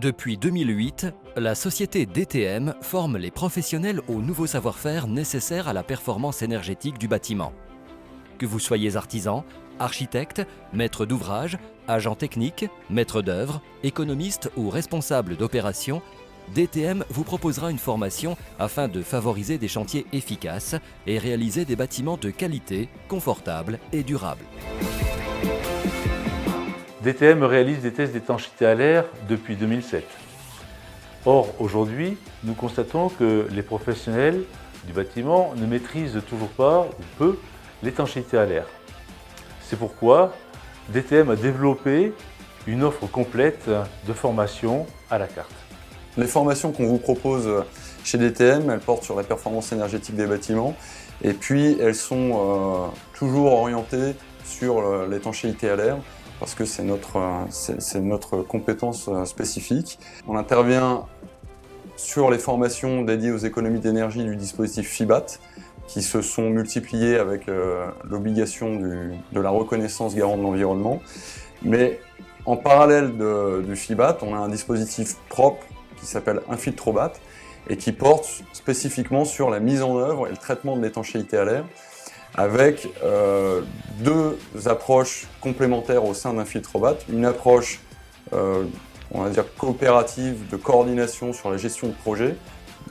Depuis 2008, la société DTM forme les professionnels au nouveau savoir-faire nécessaire à la performance énergétique du bâtiment. Que vous soyez artisan, architecte, maître d'ouvrage, agent technique, maître d'œuvre, économiste ou responsable d'opération, DTM vous proposera une formation afin de favoriser des chantiers efficaces et réaliser des bâtiments de qualité, confortables et durables. DTM réalise des tests d'étanchéité à l'air depuis 2007. Or, aujourd'hui, nous constatons que les professionnels du bâtiment ne maîtrisent toujours pas ou peu l'étanchéité à l'air. C'est pourquoi DTM a développé une offre complète de formation à la carte. Les formations qu'on vous propose chez DTM, elles portent sur la performance énergétique des bâtiments et puis elles sont toujours orientées sur l'étanchéité à l'air parce que c'est notre compétence spécifique. On intervient sur les formations dédiées aux économies d'énergie du dispositif FIBAT qui se sont multipliées avec l'obligation de la reconnaissance garant de l'environnement. Mais en parallèle du FIBAT, on a un dispositif propre qui s'appelle Infiltrobat et qui porte spécifiquement sur la mise en œuvre et le traitement de l'étanchéité à l'air avec deux approches complémentaires au sein d'Infiltrobat. Une approche, on va dire, coopérative de coordination sur la gestion de projet,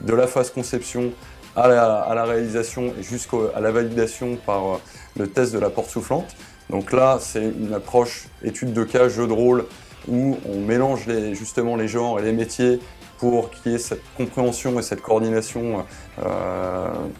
de la phase conception à la réalisation et jusqu'à la validation par le test de la porte soufflante. Donc là, c'est une approche étude de cas, jeu de rôle, où on mélange justement les genres et les métiers pour qu'il y ait cette compréhension et cette coordination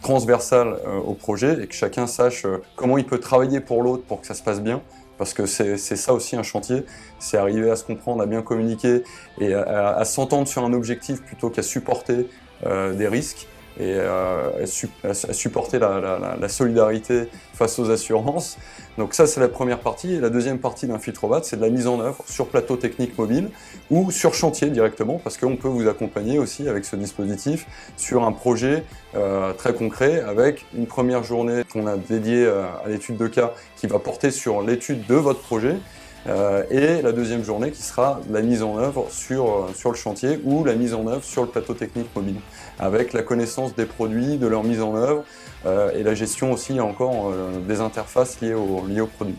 transversale au projet et que chacun sache comment il peut travailler pour l'autre pour que ça se passe bien. Parce que c'est ça aussi un chantier, c'est arriver à se comprendre, à bien communiquer et à s'entendre sur un objectif plutôt qu'à supporter des risques et à supporter la solidarité face aux assurances. Donc ça, c'est la première partie. Et la deuxième partie d'Infiltrobat, c'est de la mise en œuvre sur plateau technique mobile ou sur chantier directement, parce qu'on peut vous accompagner aussi avec ce dispositif sur un projet très concret, avec une première journée qu'on a dédiée à l'étude de cas qui va porter sur l'étude de votre projet, et la deuxième journée qui sera la mise en œuvre sur le chantier ou la mise en œuvre sur le plateau technique mobile, avec la connaissance des produits, de leur mise en œuvre et la gestion aussi encore des interfaces liées aux produits.